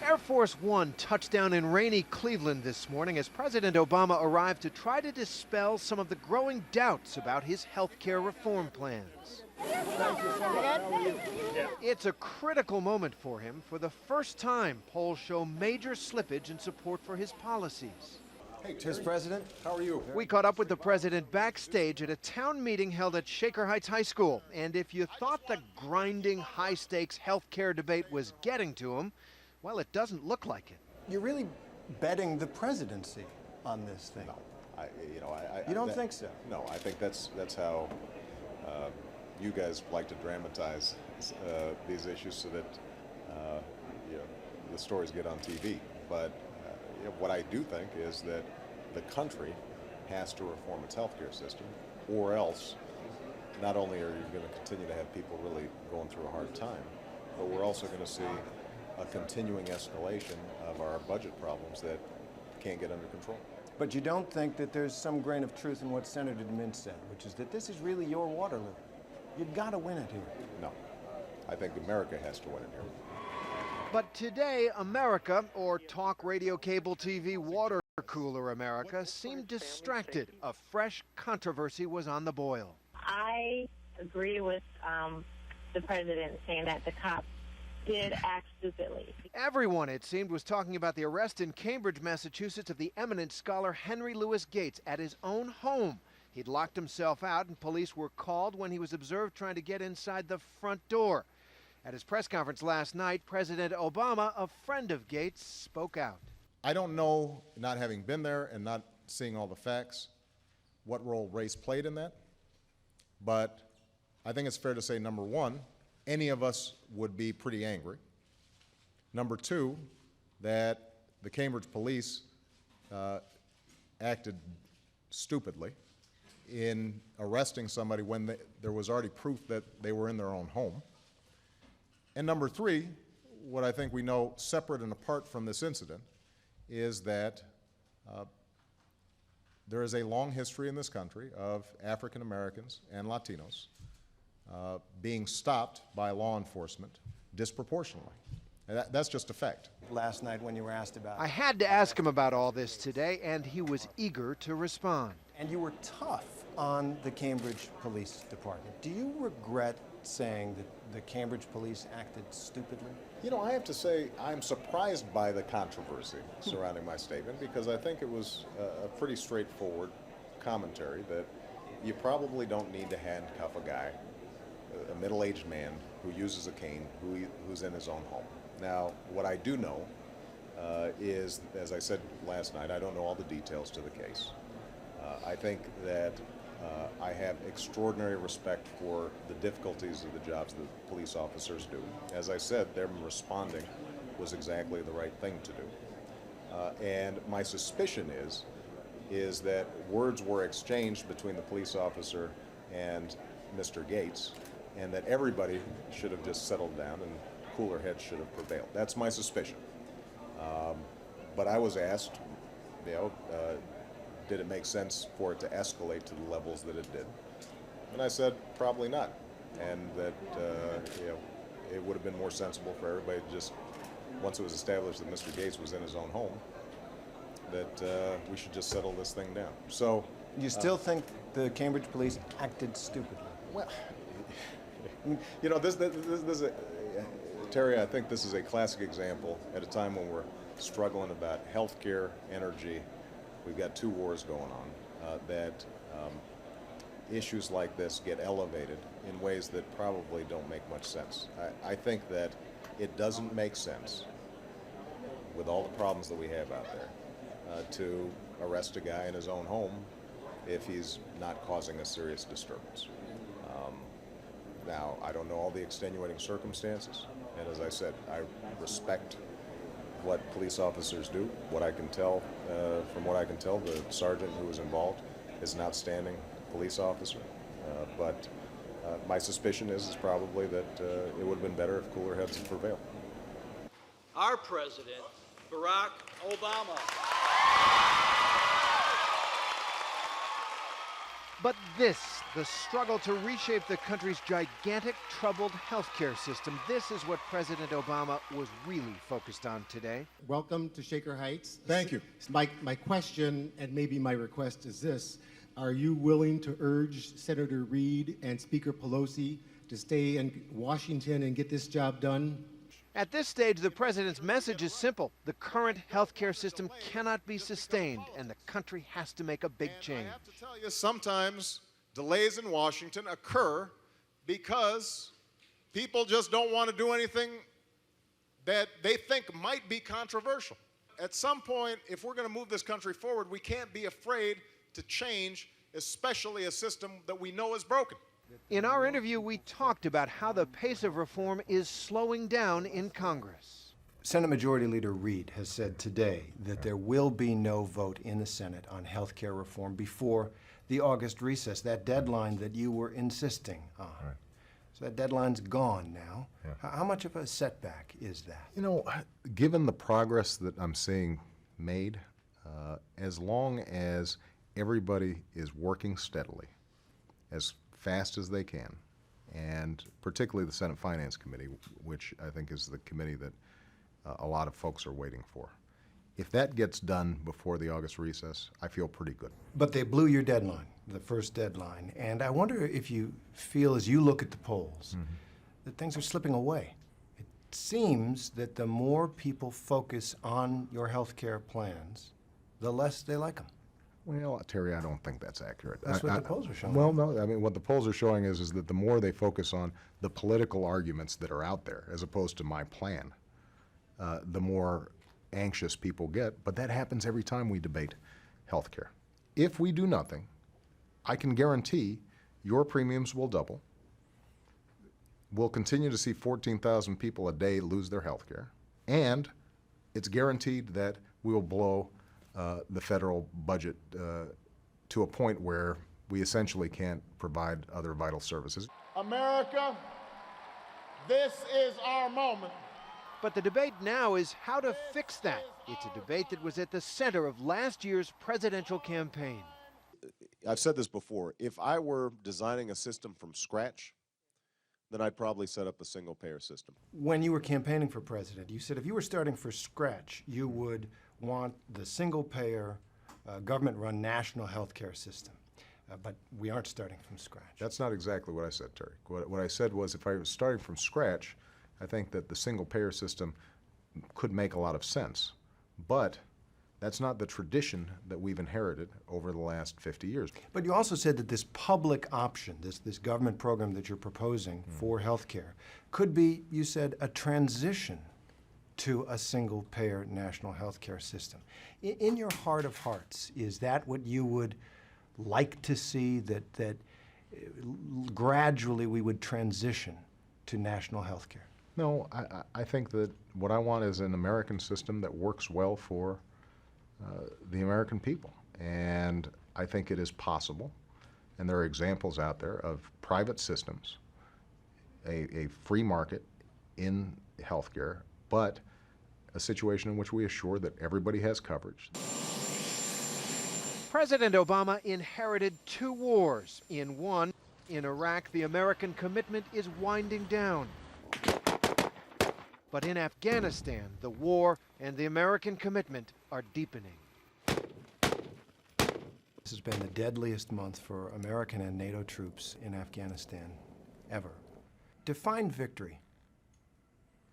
Air Force One touched down in rainy Cleveland this morning as President Obama arrived to try to dispel some of the growing doubts about his health care reform plans. Thank you so much. How are you? It's a critical moment for him. For the first time, polls show major slippage in support for his policies. Hey, Mr. President, how are you? We caught up with the president backstage at a town meeting held at Shaker Heights High School. And if you thought the grinding, high-stakes health care debate was getting to him, well, it doesn't look like it. You're really betting the presidency on this thing. No, You don't think so? No, I think that's how you guys like to dramatize these issues so that the stories get on TV. But what I do think is that the country has to reform its healthcare system, or else not only are you going to continue to have people really going through a hard time, but we're also going to see a continuing escalation of our budget problems that can't get under control. But you don't think that there's some grain of truth in what Senator Mintz said, which is that this is really your Waterloo. You've got to win it here. No, I think America has to win it here. But today, America, or talk, radio, cable, TV, water cooler America, seemed distracted. A fresh controversy was on the boil. I agree with the president saying that the cops did act stupidly. Everyone, it seemed, was talking about the arrest in Cambridge, Massachusetts of the eminent scholar Henry Louis Gates at his own home. He'd locked himself out and police were called when he was observed trying to get inside the front door. At his press conference last night, President Obama, a friend of Gates, spoke out. I don't know, not having been there and not seeing all the facts, what role race played in that. But I think it's fair to say, number one, any of us would be pretty angry. Number two, that the Cambridge police acted stupidly in arresting somebody when there was already proof that they were in their own home. And number three, what I think we know separate and apart from this incident is that there is a long history in this country of African Americans and Latinos being stopped by law enforcement disproportionately. And that's just a fact. Last night when you were asked about it. I had to ask him about all this today, and he was eager to respond. And you were tough on the Cambridge Police Department. Do you regret saying that the Cambridge police acted stupidly? You know, I have to say I'm surprised by the controversy surrounding my statement, because I think it was a pretty straightforward commentary that you probably don't need to handcuff a guy, a middle-aged man who uses a cane, who's in his own home. Now, what I do know is, as I said last night, I don't know all the details to the case. I think that I have extraordinary respect for the difficulties of the jobs that police officers do. As I said, them responding was exactly the right thing to do. And my suspicion is that words were exchanged between the police officer and Mr. Gates, and that everybody should have just settled down and cooler heads should have prevailed. That's my suspicion. But I was asked, did it make sense for it to escalate to the levels that it did? And I said, probably not. And that it would have been more sensible for everybody to just, once it was established that Mr. Gates was in his own home, that we should just settle this thing down. So, You still think the Cambridge police acted stupidly? well, this is Terry, I think this is a classic example at a time when we're struggling about health care, energy. We've got two wars going on, that issues like this get elevated in ways that probably don't make much sense. I think that it doesn't make sense, with all the problems that we have out there, to arrest a guy in his own home if he's not causing a serious disturbance. Now, I don't know all the extenuating circumstances, and as I said, I respect what police officers do. What I can tell, from what I can tell, the sergeant who was involved is an outstanding police officer. But my suspicion is probably that it would have been better if cooler heads had prevailed. Our president, Barack Obama. But this, the struggle to reshape the country's gigantic, troubled healthcare system, this is what President Obama was really focused on today. Welcome to Shaker Heights. Thank you. My question, and maybe my request, is this. Are you willing to urge Senator Reid and Speaker Pelosi to stay in Washington and get this job done? At this stage, the president's message is simple. The current healthcare system cannot be sustained, and the country has to make a big change. I have to tell you, sometimes delays in Washington occur because people just don't want to do anything that they think might be controversial. At some point, if we're going to move this country forward, we can't be afraid to change, especially a system that we know is broken. In our interview, we talked about how the pace of reform is slowing down in Congress. Senate Majority Leader Reid has said today that there will be no vote in the Senate on health care reform before the August recess, that deadline that you were insisting on. Right. So that deadline's gone now. Yeah. How much of a setback is that? You know, given the progress that I'm seeing made, as long as everybody is working steadily, as fast as they can, and particularly the Senate Finance Committee, which I think is the committee that a lot of folks are waiting for. If that gets done before the August recess, I feel pretty good. But they blew your deadline, the first deadline, and I wonder if you feel, as you look at the polls, that things are slipping away. It seems that the more people focus on your health care plans, the less they like them. Well, Terry, I don't think that's accurate. That's what the polls are showing. Well, no, I mean, what the polls are showing is that the more they focus on the political arguments that are out there, as opposed to my plan, the more anxious people get. But that happens every time we debate health care. If we do nothing, I can guarantee your premiums will double. We'll continue to see 14,000 people a day lose their health care. And it's guaranteed that we will blow the federal budget to a point where we essentially can't provide other vital services. America, this is our moment. But the debate now is how to fix that. It's a debate that was at the center of last year's presidential campaign. I've said this before. If I were designing a system from scratch, then I'd probably set up a single-payer system. When you were campaigning for president, you said if you were starting from scratch, you would want the single-payer, government-run national health care system. But we aren't starting from scratch. That's not exactly what I said, Terry. What I said was if I was starting from scratch, I think that the single-payer system could make a lot of sense. But that's not the tradition that we've inherited over the last 50 years. But you also said that this public option, this government program that you're proposing for health care, could be, you said, a transition to a single-payer national health care system. In your heart of hearts, is that what you would like to see, that gradually we would transition to national health care? No, I think that what I want is an American system that works well for the American people. And I think it is possible, and there are examples out there of private systems, a free market in healthcare, but a situation in which we assure that everybody has coverage. President Obama inherited two wars. In one, in Iraq, the American commitment is winding down. But in Afghanistan, the war and the American commitment are deepening. This has been the deadliest month for American and NATO troops in Afghanistan ever. Define victory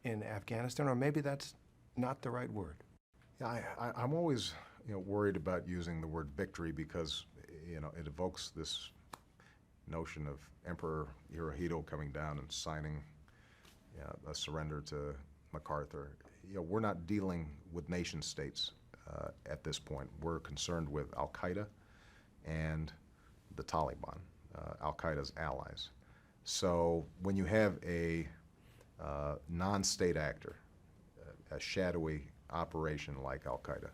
in Afghanistan, or maybe that's not the right word. Yeah, I'm always worried about using the word victory because it evokes this notion of Emperor Hirohito coming down and signing a surrender to MacArthur. We're not dealing with nation states at this point. We're concerned with Al-Qaeda and the Taliban, Al-Qaeda's allies. So when you have a non-state actor, a shadowy operation like Al-Qaeda,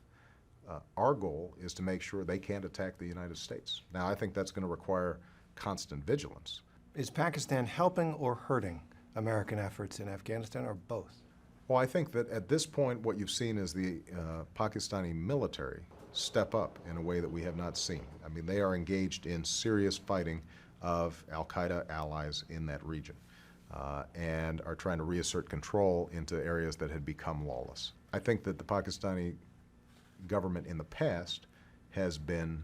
our goal is to make sure they can't attack the United States. Now, I think that's going to require constant vigilance. Is Pakistan helping or hurting American efforts in Afghanistan, or both? Well, I think that at this point what you've seen is the Pakistani military step up in a way that we have not seen. I mean, they are engaged in serious fighting of al-Qaeda allies in that region and are trying to reassert control into areas that had become lawless. I think that the Pakistani government in the past has been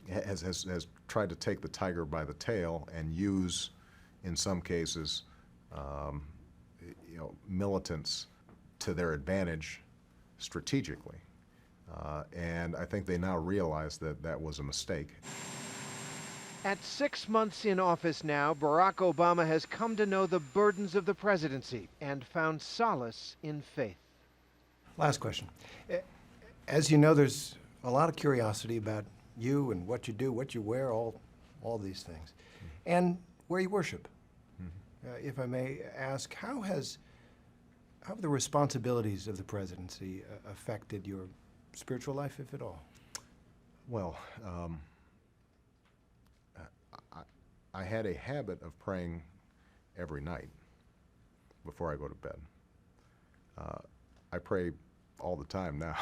has tried to take the tiger by the tail and use, in some cases, militants to their advantage strategically. And I think they now realize that that was a mistake. At 6 months in office now, Barack Obama has come to know the burdens of the presidency and found solace in faith. Last question. As you know, there's a lot of curiosity about you and what you do, what you wear, all these things, and where you worship. If I may ask, how have the responsibilities of the presidency affected your spiritual life, if at all? Well, I had a habit of praying every night before I go to bed. I pray all the time now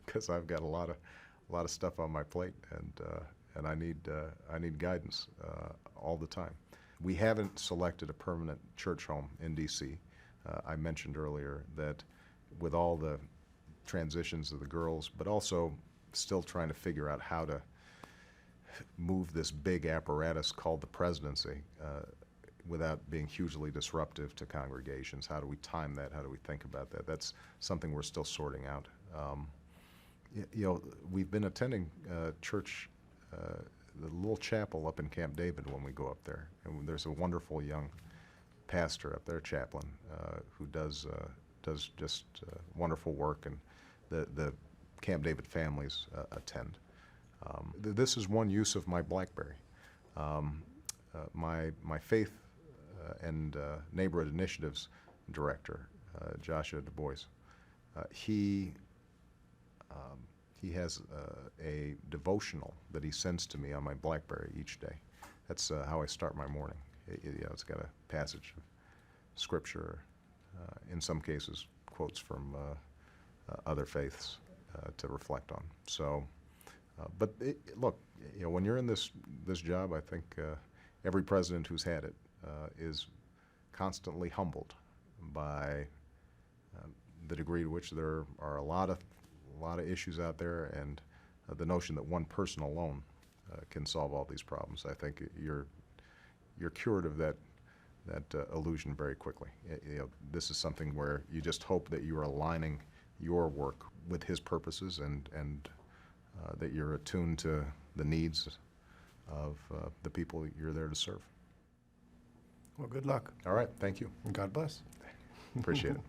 because I've got a lot of stuff on my plate, and I need guidance all the time. We haven't selected a permanent church home in D.C. I mentioned earlier that with all the transitions of the girls, but also still trying to figure out how to move this big apparatus called the presidency without being hugely disruptive to congregations. How do we time that? How do we think about that? That's something we're still sorting out. We've been attending church, the little chapel up in Camp David when we go up there. And there's a wonderful young pastor up there, chaplain, who does just wonderful work, and the Camp David families attend. This is one use of my BlackBerry. My faith and neighborhood initiatives director, Joshua Du Bois, he has a devotional that he sends to me on my BlackBerry each day. That's how I start my morning. It's got a passage of scripture, in some cases quotes from other faiths to reflect on. So, but look, when you're in this job, I think every president who's had it is constantly humbled by the degree to which there are a lot of issues out there, and the notion that one person alone can solve all these problems. I think you're cured of that illusion very quickly. This is something where you just hope that you are aligning your work with his purposes, and that you're attuned to the needs of the people you're there to serve. Well, good luck. All right, thank you. And God bless. Appreciate it.